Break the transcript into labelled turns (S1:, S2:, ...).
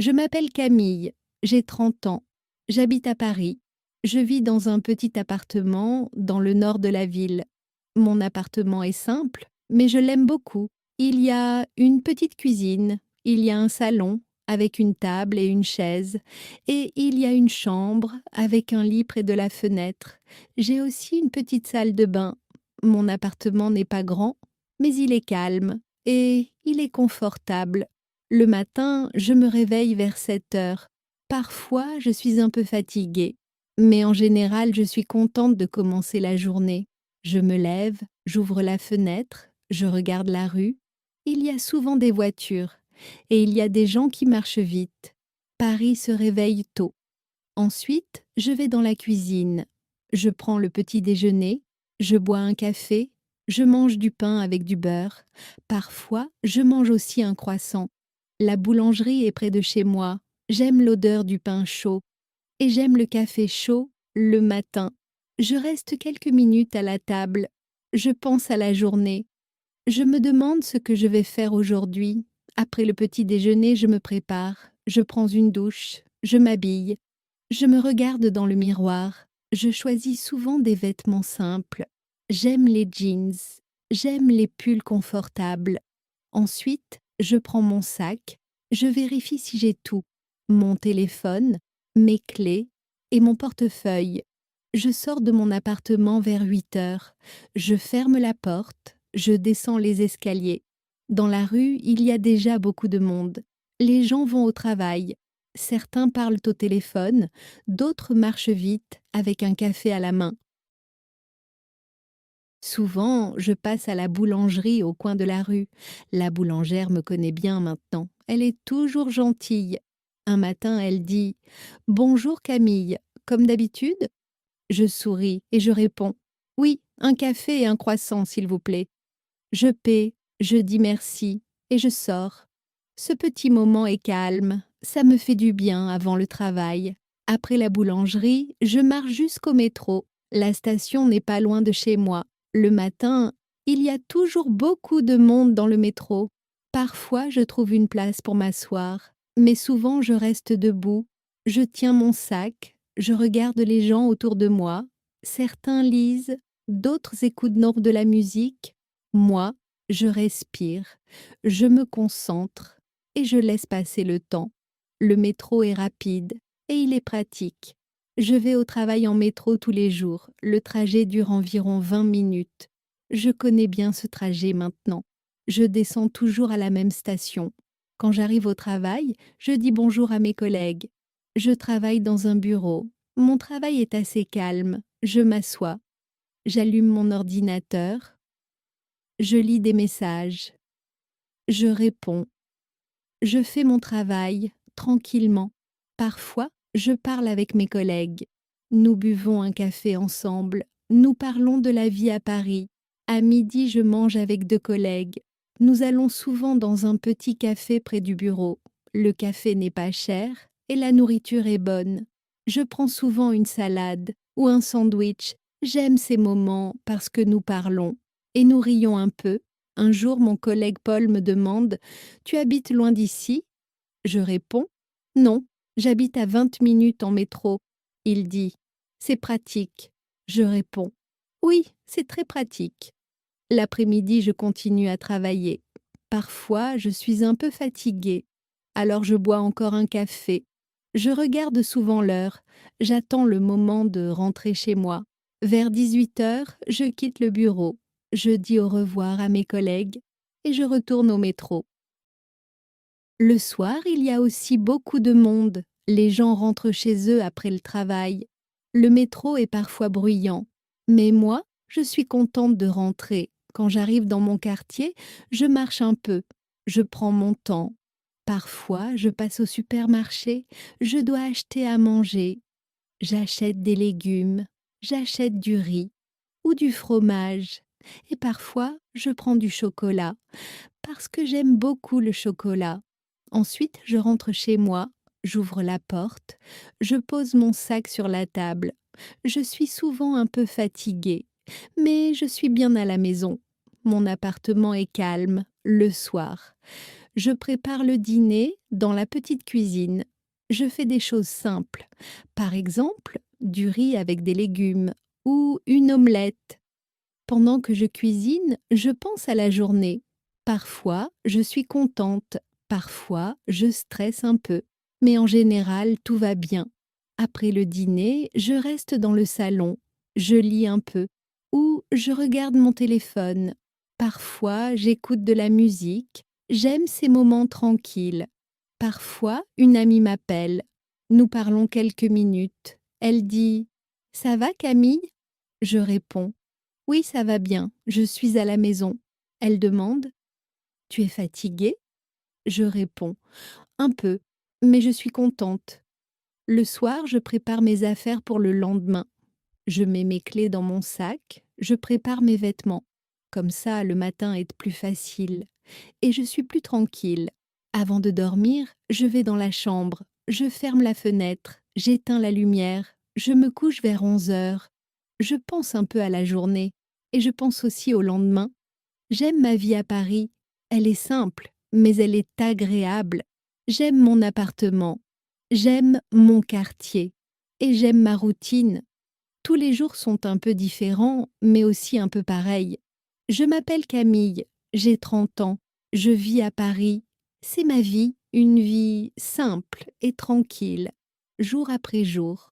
S1: Je m'appelle Camille, j'ai 30 ans, j'habite à Paris. Je vis dans un petit appartement dans le nord de la ville. Mon appartement est simple, mais je l'aime beaucoup. Il y a une petite cuisine, il y a un salon avec une table et une chaise, et il y a une chambre avec un lit près de la fenêtre. J'ai aussi une petite salle de bain. Mon appartement n'est pas grand, mais il est calme et il est confortable. Le matin, je me réveille vers 7 heures. Parfois, je suis un peu fatiguée, mais en général, je suis contente de commencer la journée. Je me lève, j'ouvre la fenêtre, je regarde la rue. Il y a souvent des voitures et il y a des gens qui marchent vite. Paris se réveille tôt. Ensuite, je vais dans la cuisine. Je prends le petit déjeuner, je bois un café, je mange du pain avec du beurre. Parfois, je mange aussi un croissant. La boulangerie est près de chez moi. J'aime l'odeur du pain chaud et j'aime le café chaud le matin. Je reste quelques minutes à la table. Je pense à la journée. Je me demande ce que je vais faire aujourd'hui. Après le petit déjeuner, je me prépare. Je prends une douche. Je m'habille. Je me regarde dans le miroir. Je choisis souvent des vêtements simples. J'aime les jeans. J'aime les pulls confortables. Ensuite, je prends mon sac. Je vérifie si j'ai tout. Mon téléphone, mes clés et mon portefeuille. Je sors de mon appartement vers 8 heures. Je ferme la porte. Je descends les escaliers. Dans la rue, il y a déjà beaucoup de monde. Les gens vont au travail. Certains parlent au téléphone, d'autres marchent vite avec un café à la main. Souvent, je passe à la boulangerie au coin de la rue. La boulangère me connaît bien maintenant. Elle est toujours gentille. Un matin, elle dit « Bonjour Camille, comme d'habitude ?» Je souris et je réponds « Oui, un café et un croissant, s'il vous plaît. » Je paie, je dis merci et je sors. Ce petit moment est calme, ça me fait du bien avant le travail. Après la boulangerie, je marche jusqu'au métro. La station n'est pas loin de chez moi. Le matin, il y a toujours beaucoup de monde dans le métro. Parfois, je trouve une place pour m'asseoir, mais souvent je reste debout. Je tiens mon sac, je regarde les gens autour de moi. Certains lisent, d'autres écoutent de la musique. Moi, je respire, je me concentre et je laisse passer le temps. Le métro est rapide et il est pratique. Je vais au travail en métro tous les jours. Le trajet dure environ 20 minutes. Je connais bien ce trajet maintenant. Je descends toujours à la même station. Quand j'arrive au travail, je dis bonjour à mes collègues. Je travaille dans un bureau. Mon travail est assez calme. Je m'assois. J'allume mon ordinateur. Je lis des messages. Je réponds. Je fais mon travail tranquillement. Parfois, je parle avec mes collègues. Nous buvons un café ensemble. Nous parlons de la vie à Paris. À midi, je mange avec 2 collègues. Nous allons souvent dans un petit café près du bureau. Le café n'est pas cher et la nourriture est bonne. Je prends souvent une salade ou un sandwich. J'aime ces moments parce que nous parlons et nous rions un peu. Un jour, mon collègue Paul me demande « Tu habites loin d'ici ?» Je réponds « Non, j'habite à 20 minutes en métro. » Il dit « C'est pratique. » Je réponds « Oui, c'est très pratique. » L'après-midi, je continue à travailler. Parfois, je suis un peu fatiguée. Alors je bois encore un café. Je regarde souvent l'heure. J'attends le moment de rentrer chez moi. Vers 18 heures, je quitte le bureau. Je dis au revoir à mes collègues et je retourne au métro. Le soir, il y a aussi beaucoup de monde. Les gens rentrent chez eux après le travail. Le métro est parfois bruyant. Mais moi, je suis contente de rentrer. Quand j'arrive dans mon quartier, je marche un peu. Je prends mon temps. Parfois, je passe au supermarché. Je dois acheter à manger. J'achète des légumes. J'achète du riz ou du fromage. Et parfois, je prends du chocolat parce que j'aime beaucoup le chocolat. Ensuite, je rentre chez moi, j'ouvre la porte, je pose mon sac sur la table. Je suis souvent un peu fatiguée, mais je suis bien à la maison. Mon appartement est calme le soir. Je prépare le dîner dans la petite cuisine. Je fais des choses simples. Par exemple, du riz avec des légumes ou une omelette. Pendant que je cuisine, je pense à la journée. Parfois, je suis contente. Parfois, je stresse un peu. Mais en général, tout va bien. Après le dîner, je reste dans le salon. Je lis un peu. Ou je regarde mon téléphone. Parfois, j'écoute de la musique. J'aime ces moments tranquilles. Parfois, une amie m'appelle. Nous parlons quelques minutes. Elle dit: «Ça va, Camille?» Je réponds: «Oui, ça va bien, je suis à la maison». Elle demande: «Tu es fatiguée?» Je réponds: «Un peu, mais je suis contente». Le soir, je prépare mes affaires pour le lendemain. Je mets mes clés dans mon sac, je prépare mes vêtements. Comme ça, le matin est plus facile et je suis plus tranquille. Avant de dormir, je vais dans la chambre, je ferme la fenêtre, j'éteins la lumière, je me couche vers 11 heures. Je pense un peu à la journée et je pense aussi au lendemain. J'aime ma vie à Paris. Elle est simple, mais elle est agréable. J'aime mon appartement. J'aime mon quartier. Et j'aime ma routine. Tous les jours sont un peu différents, mais aussi un peu pareils. Je m'appelle Camille, j'ai 30 ans, je vis à Paris. C'est ma vie, une vie simple et tranquille, jour après jour.